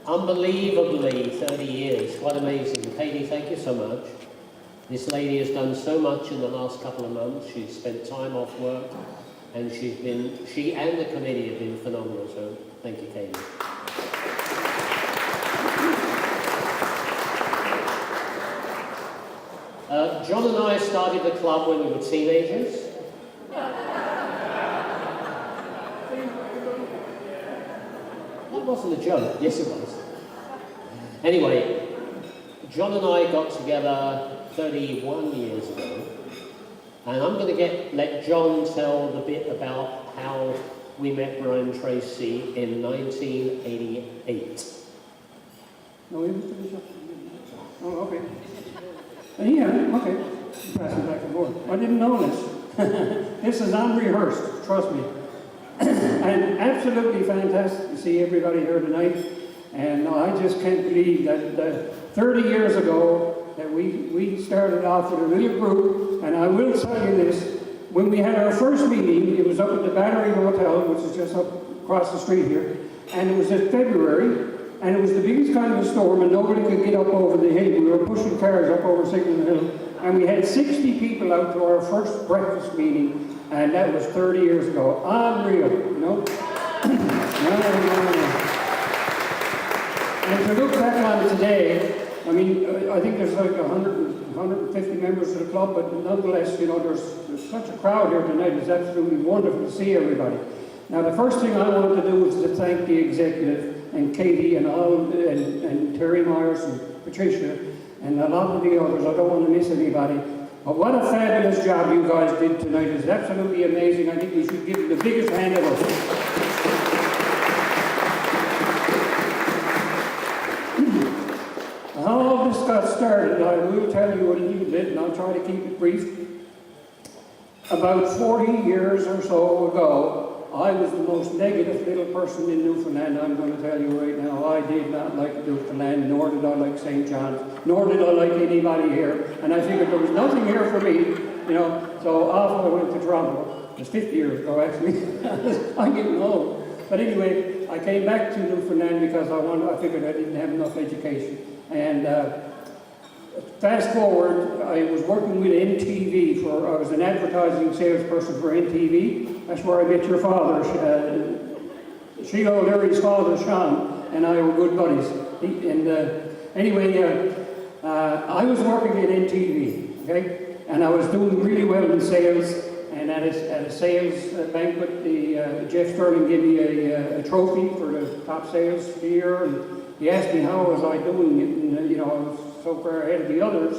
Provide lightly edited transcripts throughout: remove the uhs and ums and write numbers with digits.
Unbelievably, 30 years, quite amazing. Katie, thank you so much. This lady has done so much in the last couple of months. She's spent time off work, and she and the committee have been phenomenal, so thank you, Katie. John and I started the club when we were teenagers. That wasn't a joke. Yes, it was. Anyway, John and I got together 31 years ago, and I'm going to let John tell the bit about how we met Brian Tracy in 1988. No, we didn't finish up. Oh, okay. Yeah, okay. Passing back and forth. I didn't know this. This is unrehearsed, trust me. And absolutely fantastic to see everybody here tonight. And I just can't believe that 30 years ago that we started off with a little group. And I will tell you this, when we had our first meeting, it was up at the Battery Hotel, which is just up across the street here. And it was in February. And it was the biggest kind of a storm, and nobody could get up over the hill. We were pushing cars up over Signal Hill. And we had 60 people out to our first breakfast meeting, and that was 30 years ago. Unreal, you know? No. And to look back on it today, I mean, I think there's like 150 members of the club, but nonetheless, you know, there's such a crowd here tonight. It's absolutely wonderful to see everybody. Now, the first thing I wanted to do was to thank the executive, and Katie and and Terry Myers and Patricia and a lot of the others. I don't want to miss anybody. But what a fabulous job you guys did tonight. It's absolutely amazing. I think we should give them the biggest hand ever. How all this got started, I will tell you a little bit, and I'll try to keep it brief. About 40 years or so ago, I was the most negative little person in Newfoundland, I'm going to tell you right now. I did not like Newfoundland, nor did I like St. John's, nor did I like anybody here. And I figured there was nothing here for me, you know. So off I went to Toronto. It was 50 years ago, actually. I'm getting old. But anyway, I came back to Newfoundland because I figured I didn't have enough education. And fast forward, I was working with NTV I was an advertising salesperson for NTV. That's where I met your father, Sheila O'Leary's father, Sean, and I were good buddies. Anyway, I was working at NTV, okay? And I was doing really well in sales, and at a sales banquet, Jeff Sterling gave me a trophy for the top sales year, and he asked me how was I doing it, and you know, I was so far ahead of the others.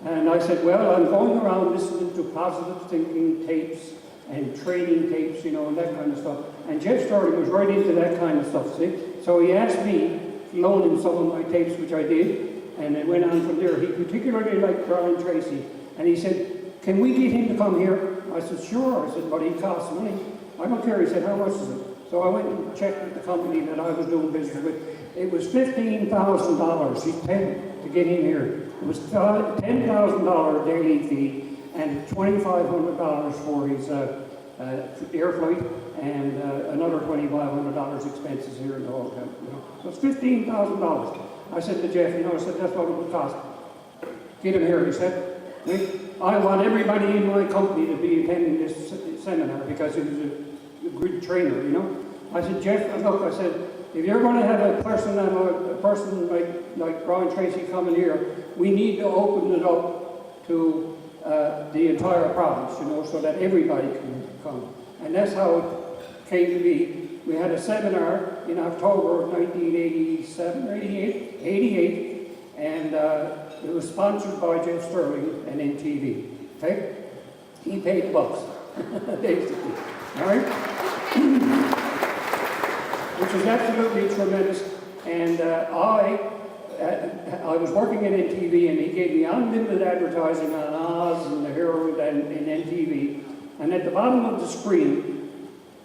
And I said, well, I'm going around listening to positive thinking tapes and training tapes, you know, and that kind of stuff. And Jeff Sterling was right into that kind of stuff, see? So he asked me to loan him some of my tapes, which I did, and it went on from there. He particularly liked Brian Tracy, and he said, can we get him to come here? I said, sure. I said, but he costs money. I don't care. He said, how much is it? So I went and checked with the company that I was doing business with. It was $15,000 he paid to get in here. It was $10,000 daily fee and $2,500 for his air flight and another $2,500 expenses here in the hotel. You know? So it's $15,000. I said to Jeff, you know, I said, that's what it would cost. Get him here, he said. I want everybody in my company to be attending this seminar because he was a good trainer, you know. I said, Jeff, look, I said, if you're going to have a person like Brian Tracy coming here, we need to open it up to the entire province, you know, so that everybody can come. And that's how it came to be. We had a seminar in October of 1987, 88, and it was sponsored by Jeff Sterling and NTV. Okay? He paid the bucks, basically. All right? Which was absolutely tremendous. And I was working at NTV, and he gave me unlimited advertising on Oz and the Herald and NTV. And at the bottom of the screen,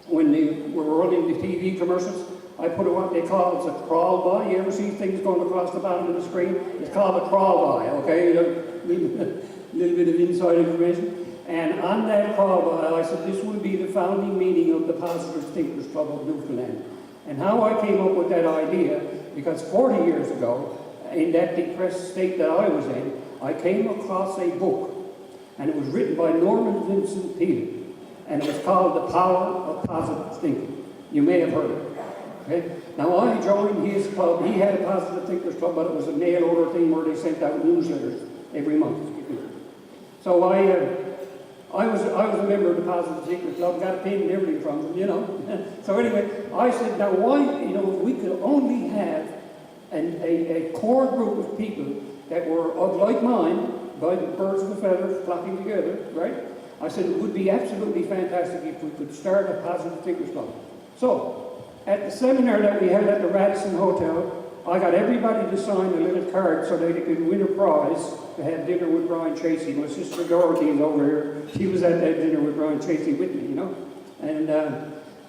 when they were running the TV commercials, I put what they call a crawl by. You ever see things going across the bottom of the screen? It's called a crawl by, okay? A little bit of inside information. And on that crawl by, I said, this will be the founding meeting of the Positive Thinkers Club of Newfoundland. And how I came up with that idea, because 40 years ago, in that depressed state that I was in, I came across a book, and it was written by Norman Vincent Peale, and it was called The Power of Positive Thinking. You may have heard of it. Okay? Now I joined his club. He had a Positive Thinkers Club, but it was a mail order thing where they sent out newsletters every month. So I was a member of the Positive Thinkers Club, got a pin and everything from them, you know. So anyway, I said, now why, you know, if we could only have a core group of people that were of like mind, by the birds of a feather flocking together, right? I said it would be absolutely fantastic if we could start a Positive Thinkers Club. So, at the seminar that we had at the Radisson Hotel, I got everybody to sign a little card so that they could win a prize to have dinner with Brian Tracy. My sister Dorothy is over here. She was at that dinner with Brian Tracy with me, you know. And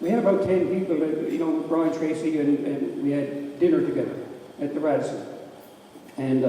we had about 10 people, you know, with Brian Tracy, and we had dinner together at the Radisson. And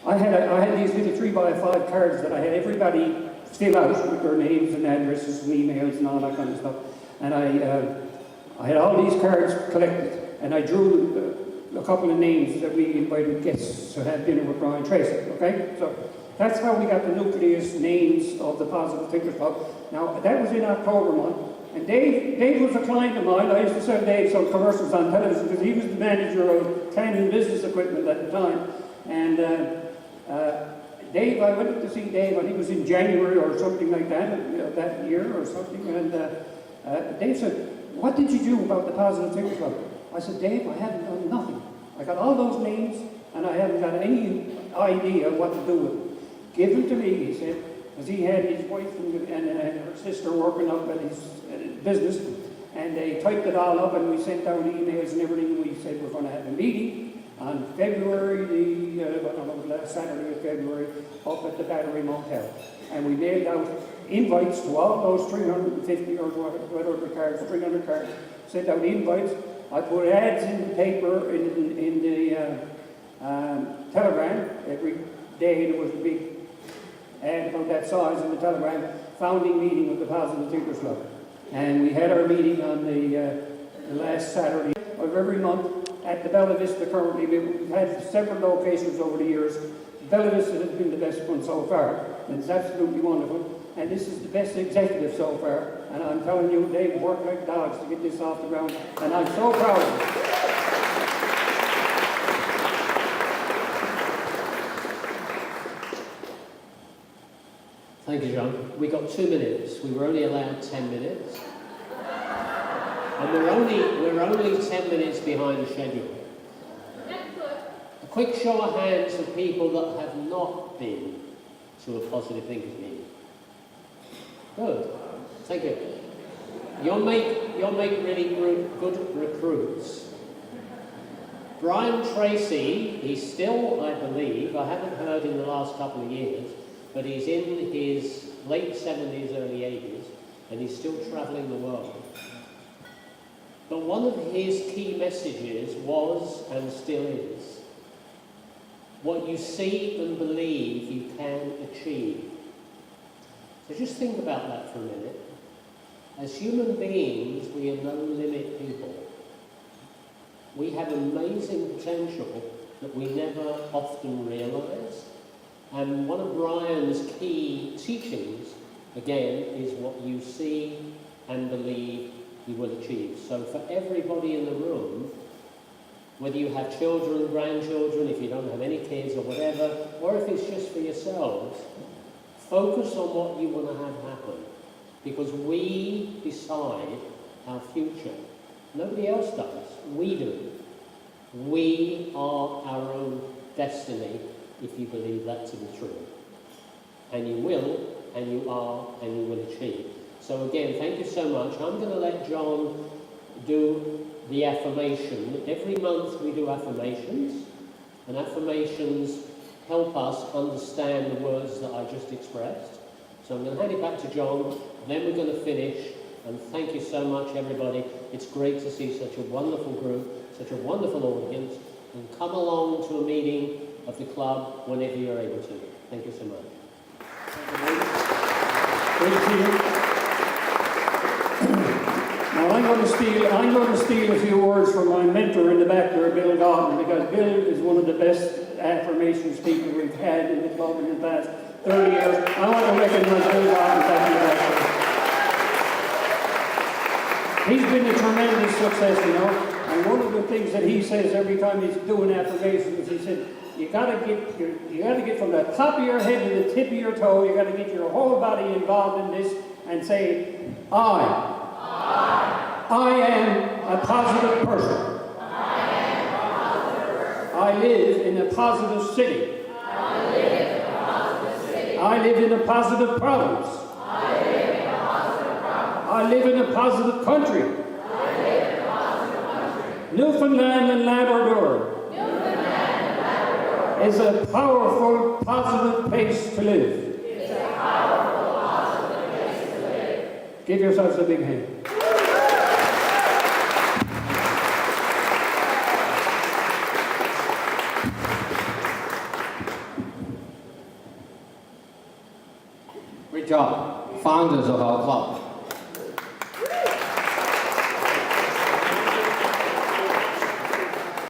I had these little 3x5 cards that I had everybody fill out with their names and addresses and emails and all that kind of stuff. And I had all these cards collected, and I drew a couple of names that we invited guests to have dinner with Brian Tracy, okay? So that's how we got the nucleus names of the Positive Thinkers Club. Now, that was in October month, and Dave was a client of mine. I used to sell Dave some commercials on television because he was the manager of Canyon Business Equipment at the time. And Dave, I went to see Dave, and he was in January or something like that, that year or something, and Dave said, "What did you do about the Positive Thinkers Club?" I said, "Dave, I haven't done nothing. I got all those names, and I haven't got any idea what to do with them. Give them to me," he said, because he had his wife and her sister working up at his business, and they typed it all up, and we sent out emails and everything. We said we're going to have a meeting on February, I don't know, last Saturday of February, up at the Battery Motel. And we mailed out invites to all those 350 or whatever the cards, 300 cards, sent out invites. I put ads in the paper, in the telegram. Every day there was a big ad about that size in the telegram, founding meeting of the Positive Thinkers Club. And we had our meeting on the last Saturday of every month at the Bella Vista currently. We've had several locations over the years. Bella Vista has been the best one so far, and it's absolutely wonderful. And this is the best executive so far. And I'm telling you, they've worked like dogs to get this off the ground, and I'm so proud of them. Thank you, John. We got 2 minutes. We were only allowed 10 minutes. And we're only 10 minutes behind the schedule. A quick show of hands of people that have not been to a Positive Thinkers meeting. Good. Thank you. You'll make really good recruits. Brian Tracy, he's still, I believe, I haven't heard in the last couple of years, but he's in his late 70s, early 80s, and he's still traveling the world. But one of his key messages was, and still is, what you see and believe you can achieve. So just think about that for a minute. As human beings, we are no limit people. We have amazing potential that we never often realise. And one of Brian's key teachings, again, is what you see and believe you will achieve. So for everybody in the room, whether you have children, grandchildren, if you don't have any kids or whatever, or if it's just for yourselves, focus on what you want to have happen. Because we decide our future. Nobody else does. We do. We are our own destiny, if you believe that to be true. And you will, and you are, and you will achieve. So again, thank you so much. I'm going to let John do the affirmation. Every month we do affirmations, and affirmations help us understand the words that I just expressed. So I'm going to hand it back to John, then we're going to finish, and thank you so much, everybody. It's great to see such a wonderful group, such a wonderful audience, and come along to a meeting of the club whenever you're able to. Thank you so much. Great to see you. Now, I'm going to steal a few words from my mentor in the back there, Bill Godden, because Bill is one of the best affirmation speakers we've had in the club in the past 30 years. I want to recognize Bill Godden. Thank you very much. He's been a tremendous success, you know. And one of the things that he says every time he's doing affirmations, he said, you got to get from the top of your head to the tip of your toe. You got to get your whole body involved in this and say, I am a positive person. I live in a positive city. I live in a positive province. I live in a positive country. Newfoundland and Labrador is a powerful, positive place to live. Give yourselves a big hand. Great job, founders of our club.